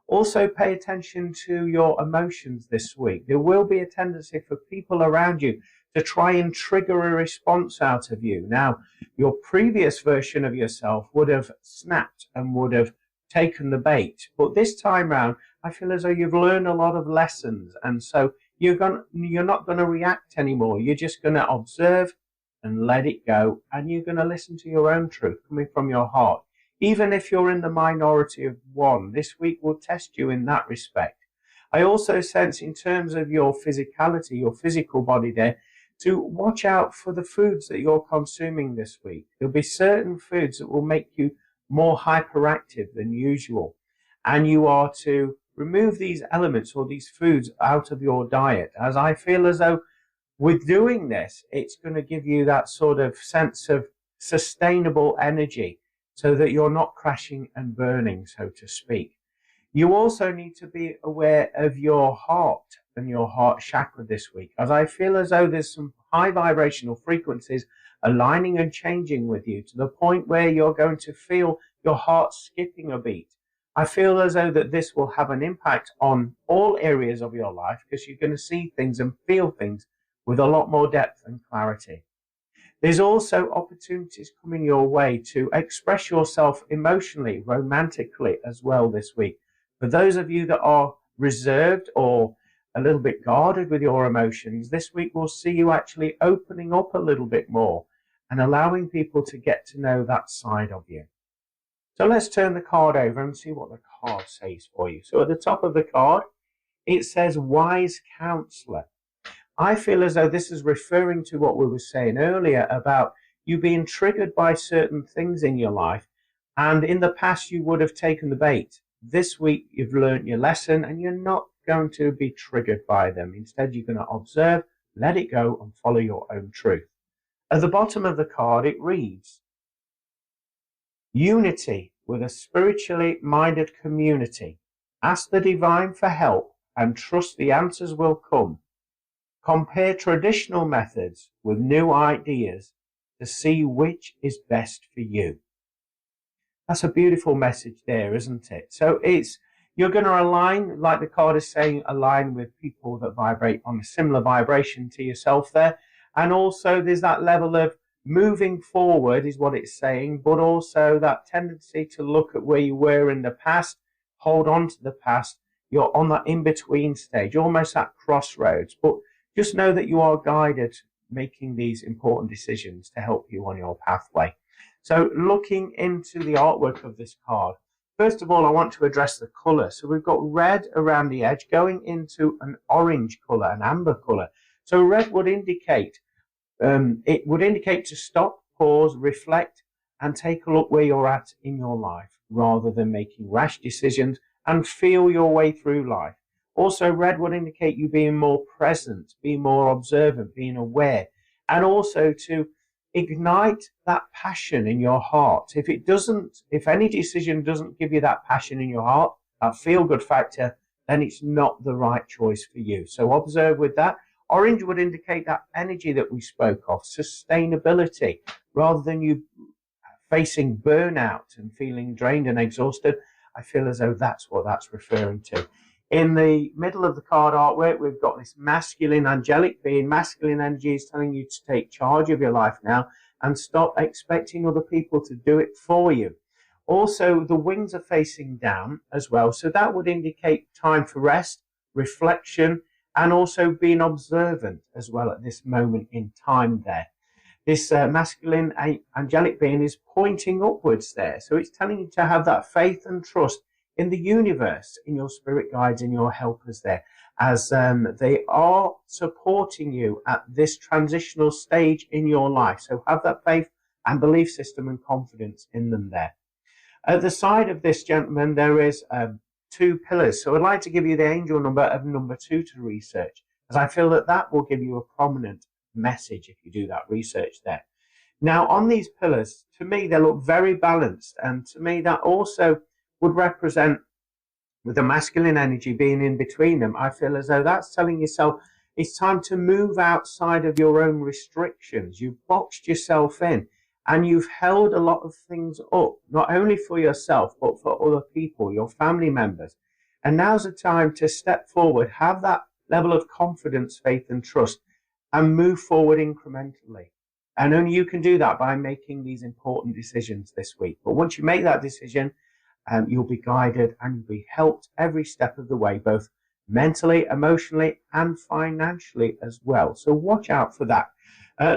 A: Also, pay attention to your emotions this week. There will be a tendency for people around you to try and trigger a response out of you. Now, your previous version of yourself would have snapped and would have taken the bait. But this time round, I feel as though you've learned a lot of lessons. And so you're not going to react anymore. You're just going to observe and let it go. And you're going to listen to your own truth coming from your heart. Even if you're in the minority of one, this week will test you in that respect. I also sense in terms of your physicality, your physical body there, to watch out for the foods that you're consuming this week. There'll be certain foods that will make you more hyperactive than usual. And you are to remove these elements or these foods out of your diet, as I feel as though with doing this, it's going to give you that sort of sense of sustainable energy so that you're not crashing and burning, so to speak. You also need to be aware of your heart and your heart chakra this week, as I feel as though there's some high vibrational frequencies aligning and changing with you to the point where you're going to feel your heart skipping a beat. I feel as though that this will have an impact on all areas of your life because you're going to see things and feel things with a lot more depth and clarity. There's also opportunities coming your way to express yourself emotionally, romantically as well this week. For those of you that are reserved or a little bit guarded with your emotions, this week we'll see you actually opening up a little bit more and allowing people to get to know that side of you. So let's turn the card over and see what the card says for you. So at the top of the card, it says Wise Counselor. I feel as though this is referring to what we were saying earlier about you being triggered by certain things in your life. And in the past, you would have taken the bait. This week, you've learned your lesson and you're not going to be triggered by them. Instead, you're going to observe, let it go and follow your own truth. At the bottom of the card, it reads, Unity with a spiritually minded community. Ask the divine for help and trust the answers will come. Compare traditional methods with new ideas to see which is best for you. That's a beautiful message there, isn't it? So you're going to align, like the card is saying, align with people that vibrate on a similar vibration to yourself there. And also there's that level of moving forward is what it's saying, but also that tendency to look at where you were in the past, hold on to the past. You're on that in-between stage, almost that crossroads. But just know that you are guided making these important decisions to help you on your pathway. So looking into the artwork of this card, first of all, I want to address the colour. So we've got red around the edge going into an orange colour, an amber colour. So red would indicate, to stop, pause, reflect, and take a look where you're at in your life rather than making rash decisions and feel your way through life. Also, red would indicate you being more present, being more observant, being aware, and also to ignite that passion in your heart. If any decision doesn't give you that passion in your heart, that feel-good factor, then it's not the right choice for you. So observe with that. Orange would indicate that energy that we spoke of, sustainability, rather than you facing burnout and feeling drained and exhausted. I feel as though that's what that's referring to. In the middle of the card artwork, we've got this masculine angelic being. Masculine energy is telling you to take charge of your life now and stop expecting other people to do it for you. Also, the wings are facing down as well. So that would indicate time for rest, reflection, and also being observant as well at this moment in time there. This masculine angelic being is pointing upwards there. So it's telling you to have that faith and trust in the universe, in your spirit guides, in your helpers there, as they are supporting you at this transitional stage in your life. So have that faith and belief system and confidence in them there. At the side of this gentleman, there is 2 pillars. So I'd like to give you the angel number of number 2 to research, as I feel that that will give you a prominent message if you do that research there. Now, on these pillars, to me, they look very balanced. And to me, that also would represent, with the masculine energy being in between them, I feel as though that's telling yourself it's time to move outside of your own restrictions. You've boxed yourself in and you've held a lot of things up, not only for yourself, but for other people, your family members. And now's the time to step forward, have that level of confidence, faith and trust, and move forward incrementally. And only you can do that by making these important decisions this week. But once you make that decision, you'll be guided and you'll be helped every step of the way, both mentally, emotionally, and financially as well. So watch out for that.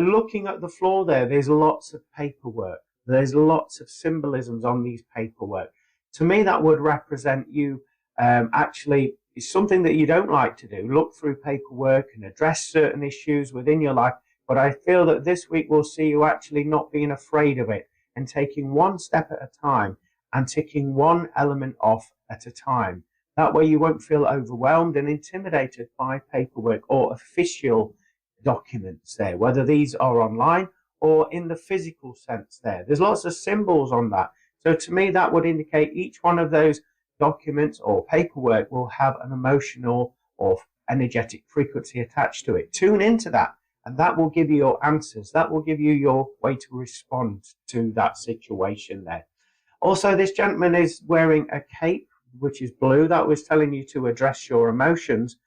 A: Looking at the floor there's lots of paperwork. There's lots of symbolisms on these paperwork. To me, that would represent you actually, it's something that you don't like to do, look through paperwork and address certain issues within your life. But I feel that this week will see you actually not being afraid of it and taking one step at a time and ticking one element off at a time. That way you won't feel overwhelmed and intimidated by paperwork or official documents there, whether these are online or in the physical sense there. There's lots of symbols on that. So to me, that would indicate each one of those documents or paperwork will have an emotional or energetic frequency attached to it. Tune into that, and that will give you your answers. That will give you your way to respond to that situation there. Also, this gentleman is wearing a cape, which is blue. That was telling you to address your emotions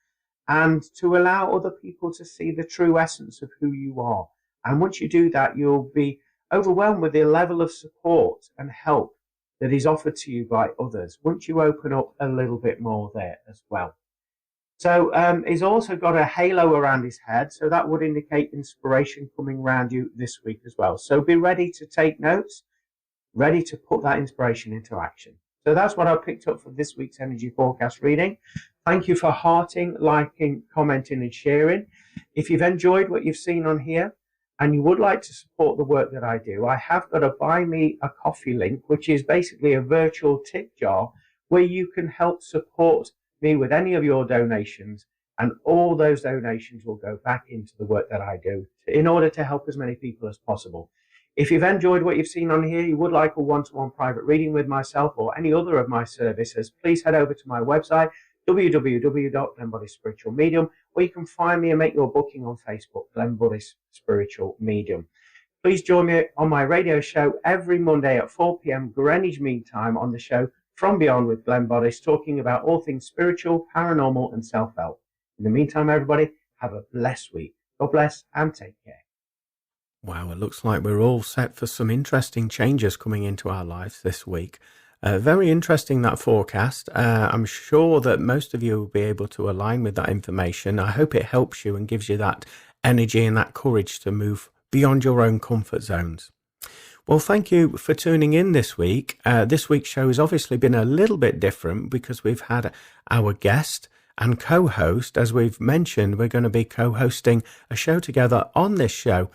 A: and to allow other people to see the true essence of who you are. And once you do that, you'll be overwhelmed with the level of support and help that is offered to you by others once you open up a little bit more there as well. So he's also got a halo around his head, so that would indicate inspiration coming around you this week as well. So be ready to take notes, ready to put that inspiration into action. So that's what I picked up for this week's energy forecast reading. Thank you for hearting, liking, commenting and sharing. If you've enjoyed what you've seen on here and you would like to support the work that I do, I have got a Buy Me a Coffee link, which is basically a virtual tip jar where you can help support me with any of your donations, and all those donations will go back into the work that I do in order to help as many people as possible. If you've enjoyed what you've seen on here, you would like a one-to-one private reading with myself or any other of my services, please head over to my website, www.GlennBoddice or you can find me and make your booking on Facebook, Glenn Boddice Spiritual Medium. Please join me on my radio show every Monday at 4 p.m. Greenwich Mean Time on the show From Beyond with Glenn Boddice, talking about all things spiritual, paranormal and self-help. In the meantime, everybody, have a blessed week. God bless and take care.
E: Wow, it looks like we're all set for some interesting changes coming into our lives this week. Very interesting, that forecast. I'm sure that most of you will be able to align with that information. I hope it helps you and gives you that energy and that courage to move beyond your own comfort zones. Well, thank you for tuning in this week. This week's show has obviously been a little bit different because we've had our guest and co-host. As we've mentioned, we're going to be co-hosting a show together on this show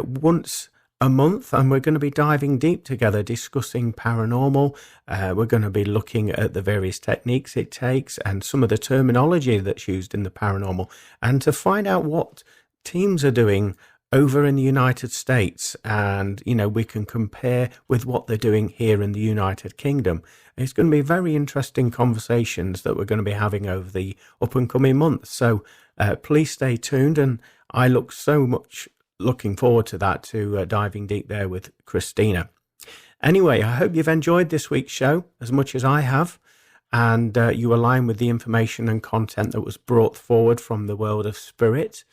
E: once a month, and we're going to be diving deep together, discussing paranormal. We're going to be looking at the various techniques it takes and some of the terminology that's used in the paranormal, and to find out what teams are doing over in the United States, and we can compare with what they're doing here in the United Kingdom. It's going to be very interesting conversations that we're going to be having over the up and coming months. So please stay tuned, and I look so much looking forward to that, to diving deep there with Kristina. Anyway, I hope you've enjoyed this week's show as much as I have, and you align with the information and content that was brought forward from the world of spirit.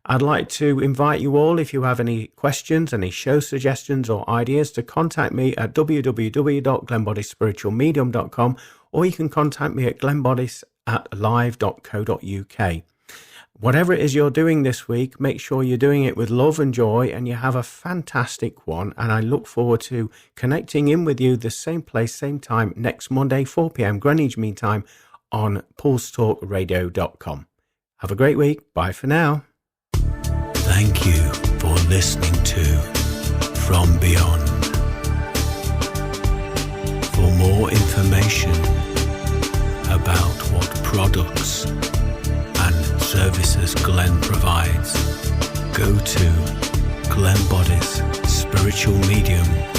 E: I'd like to invite you all, if you have any questions, any show suggestions or ideas, to contact me at www.glennboddicespiritualmedium.com, or you can contact me at glennboddice@live.co.uk. Whatever it is you're doing this week, make sure you're doing it with love and joy, and you have a fantastic one. And I look forward to connecting in with you the same place, same time next Monday, 4 p.m. Greenwich Mean Time on pulsetalkradio.com. Have a great week. Bye for now.
D: Thank you for listening to
A: from beyond. For more information about what products and services Glenn provides, go to glennboddicespiritualmedium.com.